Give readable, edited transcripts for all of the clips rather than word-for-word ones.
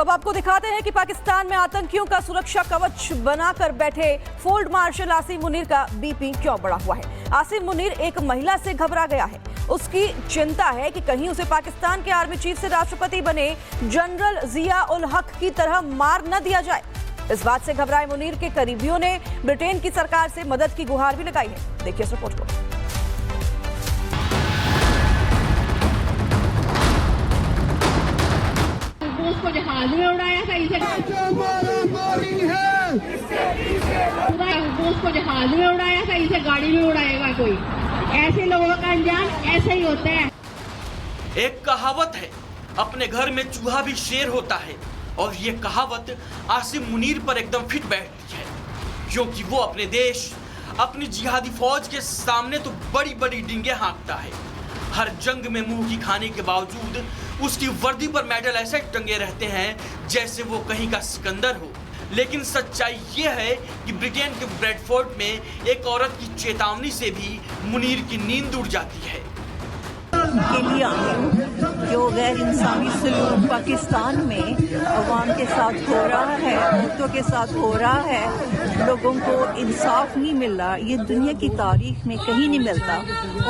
तो अब आपको दिखाते हैं कि पाकिस्तान में आतंकियों का सुरक्षा कवच बनाकर बैठे फील्ड मार्शल आसिम मुनीर का बीपी क्यों बढ़ा हुआ है। आसिम मुनीर एक महिला से घबरा गया है। उसकी चिंता है कि कहीं उसे पाकिस्तान के आर्मी चीफ से राष्ट्रपति बने जनरल जिया उल हक की तरह मार न दिया जाए। इस बात से घबराए मुनीर के करीबियों ने ब्रिटेन की सरकार से मदद की गुहार भी लगाई है। देखिए इस रिपोर्ट को। उसको जहाज में उड़ाया था, इसे उसको जहाज में उड़ाया था, इसे गाड़ी में उड़ाएगा कोई। ऐसे लोगों का अंजाम ऐसे ही होता है। एक कहावत है, अपने घर में चूहा भी शेर होता है, और ये कहावत आसिम मुनीर पर एकदम फिट बैठती है, क्योंकि वो अपने देश, अपनी जिहादी फौज के सामने तो बड़ी बड़ी डींगे हाँकता है। हर जंग में मुंह की खाने के बावजूद उसकी वर्दी पर मेडल ऐसे टंगे रहते हैं जैसे वो कहीं का सिकंदर हो। लेकिन सच्चाई ये है कि ब्रिटेन के ब्रेडफोर्ड में एक औरत की चेतावनी से भी मुनीर की नींद उड़ जाती है। के लिए आई हूँ जो गैर इंसानी सलूक पाकिस्तान में अवाम के साथ हो रहा है, औरतों के साथ हो रहा है, लोगों को इंसाफ नहीं मिल रहा, ये दुनिया की तारीख में कहीं नहीं मिलता।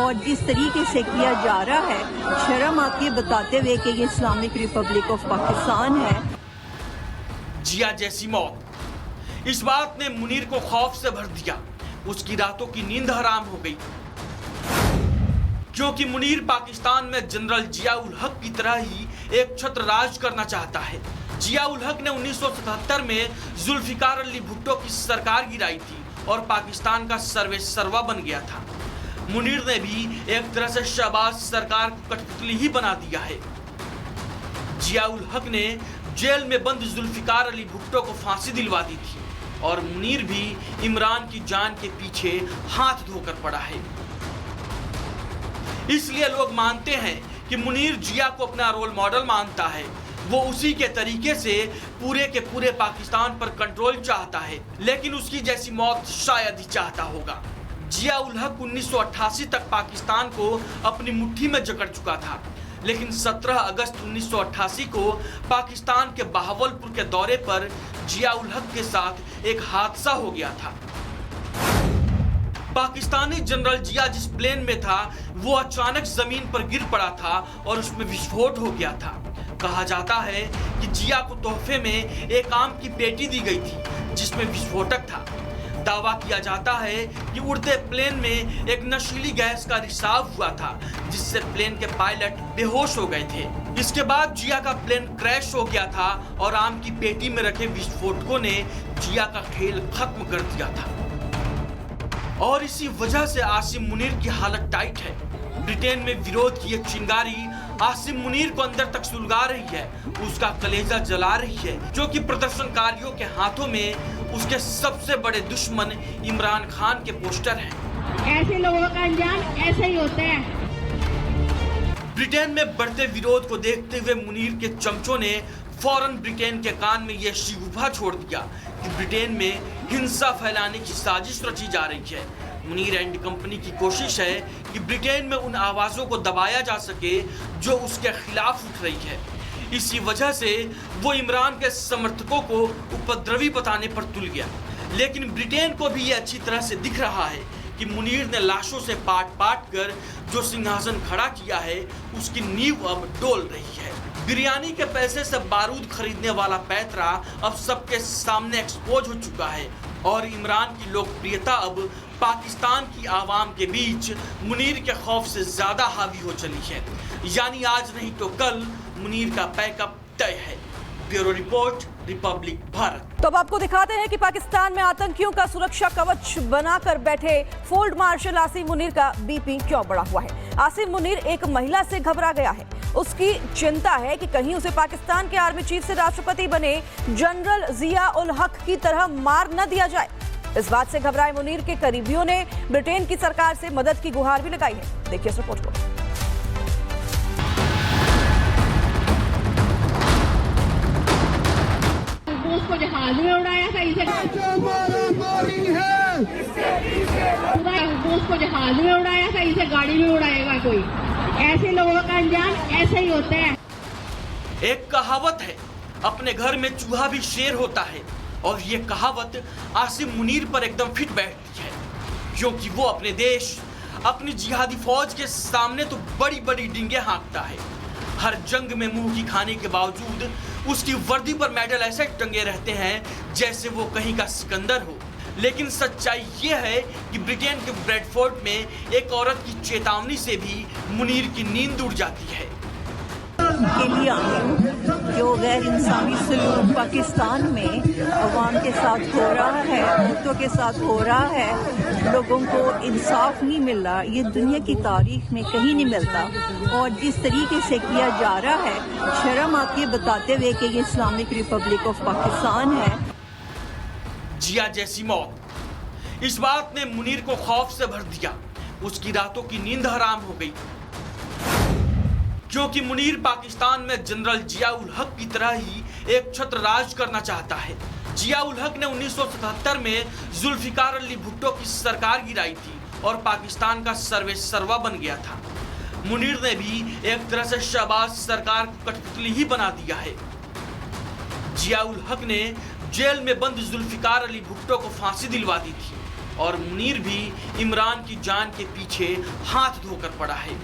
और जिस तरीके से किया जा रहा है, शर्म आती है बताते हुए कि ये इस्लामिक रिपब्लिक ऑफ पाकिस्तान है। जिया जैसी मौत, इस बात ने मुनीर को खौफ से भर दिया। उसकी रातों की नींद हराम हो गई, क्योंकि मुनीर पाकिस्तान में जनरल जिया उल हक की तरह ही एक छत्र राज करना चाहता है। जिया उल हक ने 1977 में जुल्फिकार अली भुट्टो की सरकार गिराई थी और पाकिस्तान का सर्वेसर्वा बन गया था। मुनीर ने भी एक तरह से शहबाज सरकार को कठपुतली ही बना दिया है। जिया उल हक ने जेल में बंद जुल्फिकार अली भुट्टो को फांसी दिलवा दी थी, और मुनीर भी इमरान की जान के पीछे हाथ धोकर पड़ा है। इसलिए लोग मानते हैं कि मुनीर जिया को अपना रोल मॉडल मानता है। वो उसी के तरीके से पूरे के पूरे पाकिस्तान पर कंट्रोल चाहता है, लेकिन उसकी जैसी मौत शायद ही चाहता होगा। जिया उल हक 1988 तक पाकिस्तान को अपनी मुट्ठी में जकड़ चुका था, लेकिन 17 अगस्त 1988 को पाकिस्तान के बहावलपुर के दौरे पर जिया उल हक के साथ एक हादसा हो गया था। पाकिस्तानी जनरल जिया जिस प्लेन में था वो अचानक जमीन पर गिर पड़ा था और उसमें विस्फोट हो गया था। कहा जाता है कि जिया को तोहफे में एक आम की पेटी दी गई थी जिसमें विस्फोटक था। दावा किया जाता है कि उड़ते प्लेन में एक नशीली गैस का रिसाव हुआ था, जिससे प्लेन के पायलट बेहोश हो गए थे। इसके बाद जिया का प्लेन क्रैश हो गया था और आम की पेटी में रखे विस्फोटकों ने जिया का खेल खत्म कर दिया था। और इसी वजह से आसिम मुनीर की हालत टाइट है। ब्रिटेन में विरोध की एक चिंगारी आसिम मुनीर को अंदर तक सुलगा रही है, उसका कलेजा जला रही है, जो कि प्रदर्शनकारियों के हाथों में उसके सबसे बड़े दुश्मन इमरान खान के पोस्टर हैं। ऐसे लोगों का अंजाम ऐसे ही होता है। ब्रिटेन में बढ़ते विरोध को देखते हुए मुनीर के चमचों ने फौरन ब्रिटेन के कान में यह शिगुफा छोड़ दिया कि ब्रिटेन में हिंसा फैलाने की साजिश रची जा रही है। मुनीर एंड कंपनी की कोशिश है कि ब्रिटेन में उन आवाजों को दबाया जा सके जो उसके खिलाफ उठ रही है। इसी वजह से वो इमरान के समर्थकों को उपद्रवी बताने पर तुल गया। लेकिन ब्रिटेन को भी ये अच्छी तरह से दिख रहा है कि मुनीर ने लाशों से पाट पाट कर जो सिंहासन खड़ा किया है उसकी नींव अब डोल रही है। बिरयानी के पैसे से बारूद खरीदने वाला पैतरा अब सबके सामने एक्सपोज हो चुका है, और इमरान की लोकप्रियता अब पाकिस्तान की आवाम के बीच मुनीर के खौफ से ज्यादा हावी हो चली है। यानी आज नहीं तो कल मुनीर का पैकअप तय है। Bureau report, Republic Bharat. तो अब आपको दिखाते हैं कि पाकिस्तान में आतंकियों का सुरक्षा कवच बनाकर बैठे फील्ड मार्शल आसिम मुनीर का बीपी क्यों बढ़ा हुआ है। आसिम मुनीर एक महिला से घबरा गया है। उसकी चिंता है कि कहीं उसे पाकिस्तान के आर्मी चीफ से राष्ट्रपति बने जनरल जिया उल हक की तरह मार न दिया जाए। इस बात से घबराए मुनीर के करीबियों ने ब्रिटेन की सरकार से मदद की गुहार भी लगाई है। देखिए इस रिपोर्ट को। उसको जहाज में उड़ाया था, इसे उसको जहाज में उड़ाया था, इसे गाड़ी में उड़ाएगा कोई। ऐसे लोगों का अंजाम ऐसे ही होता है। एक कहावत है, अपने घर में चूहा भी शेर होता है, और ये कहावत आसिम मुनीर पर एकदम फिट बैठती है, क्योंकि वो अपने देश, अपनी जिहादी फौज के सामने तो बड़ी बड़ी डींगे हाँकता है। हर जंग में मुंह की खाने के बावजूद उसकी वर्दी पर मेडल ऐसे टंगे रहते हैं जैसे वो कहीं का सिकंदर हो। लेकिन सच्चाई ये है कि ब्रिटेन के ब्रेडफोर्ड में एक औरत की चेतावनी से भी मुनीर की नींद उड़ जाती है। के लिए आई हूँ। जो गैर इंसानी सलूक पाकिस्तान में अवाम के साथ हो रहा है, औरतों के साथ हो रहा है, लोगों को इंसाफ नहीं मिल रहा, ये दुनिया की तारीख में कहीं नहीं मिलता। और जिस तरीके से किया जा रहा है, शर्म आती है बताते हुए कि ये इस्लामिक रिपब्लिक ऑफ पाकिस्तान है। जिया जैसी मौत, इस बात ने मुनीर को खौफ से भर दिया। उसकी रातों की नींद हराम हो गई, क्योंकि मुनीर पाकिस्तान में जनरल जिया उल हक की तरह ही एक छत्र राज करना चाहता है। जिया उल हक ने 1977 में जुल्फिकार अली भुट्टो की सरकार गिराई थी और पाकिस्तान का सर्वेसर्वा बन गया था। मुनीर ने भी एक तरह से शहबाज सरकार को कठपुतली ही बना दिया है। जिया उल हक ने जेल में बंद जुल्फिकार अली भुट्टो को फांसी दिलवा दी थी, और मुनीर भी इमरान की जान के पीछे हाथ धोकर पड़ा है।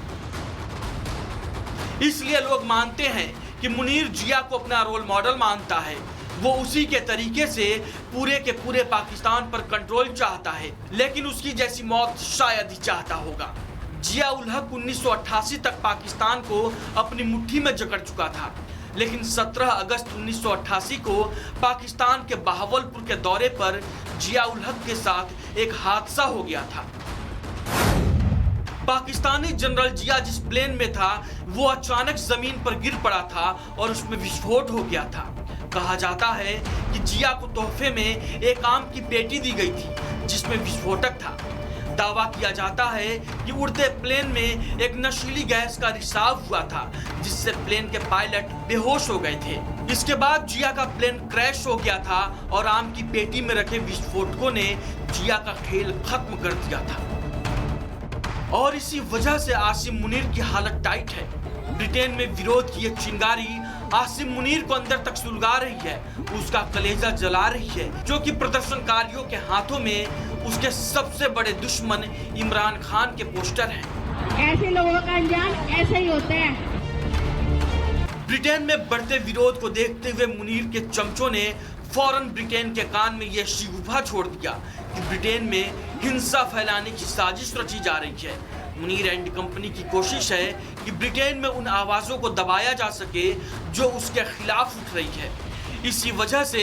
इसलिए लोग मानते हैं कि मुनीर जिया को अपना रोल मॉडल मानता है। वो उसी के तरीके से पूरे के पूरे पाकिस्तान पर कंट्रोल चाहता है, लेकिन उसकी जैसी मौत शायद ही चाहता होगा। जिया उल हक 1988 तक पाकिस्तान को अपनी मुट्ठी में जकड़ चुका था, लेकिन 17 अगस्त 1988 को पाकिस्तान के बहावलपुर के दौरे पर जिया उल हक के साथ एक हादसा हो गया था। पाकिस्तानी जनरल जिया जिस प्लेन में था वो अचानक जमीन पर गिर पड़ा था और उसमें विस्फोट हो गया था। कहा जाता है कि जिया को तोहफे में एक आम की पेटी दी गई थी जिसमें विस्फोटक था। दावा किया जाता है कि उड़ते प्लेन में एक नशीली गैस का रिसाव हुआ था, जिससे प्लेन के पायलट बेहोश हो गए थे। इसके बाद जिया का प्लेन क्रैश हो गया था और आम की पेटी में रखे विस्फोटकों ने जिया का खेल खत्म कर दिया था। और इसी वजह से आसिम मुनीर की हालत टाइट है। ब्रिटेन में विरोध की एक चिंगारी आसिम मुनीर को अंदर तक सुलगा रही है, उसका कलेजा जला रही है, जो कि प्रदर्शनकारियों के हाथों में उसके सबसे बड़े दुश्मन इमरान खान के पोस्टर हैं। ऐसे लोगों का अंजाम ऐसे ही होता है। ब्रिटेन में बढ़ते विरोध को देखते हुए मुनीर के चमचों ने फौरन ब्रिटेन के कान में यह शिगुफा छोड़ दिया कि ब्रिटेन में हिंसा फैलाने की साजिश रची जा रही है। मुनीर एंड कंपनी की कोशिश है कि ब्रिटेन में उन आवाजों को दबाया जा सके जो उसके खिलाफ उठ रही है। इसी वजह से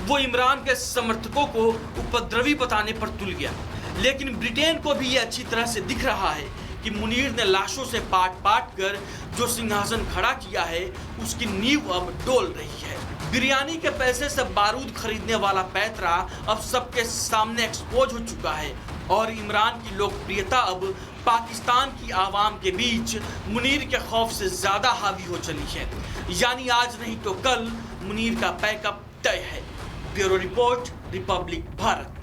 वो इमरान के समर्थकों को उपद्रवी बताने पर तुल गया। लेकिन ब्रिटेन को भी ये अच्छी तरह से दिख रहा है कि मुनीर ने लाशों से पाट पाट कर जो सिंहासन खड़ा किया है उसकी नींव अब डोल रही है। बिरयानी के पैसे से बारूद खरीदने वाला पैतरा अब सबके सामने एक्सपोज हो चुका है और इमरान की लोकप्रियता अब पाकिस्तान की आवाम के बीच मुनीर के खौफ से ज्यादा हावी हो चली है। यानी आज नहीं तो कल मुनीर का पैकअप तय है। Bureau report, Republic Bharat.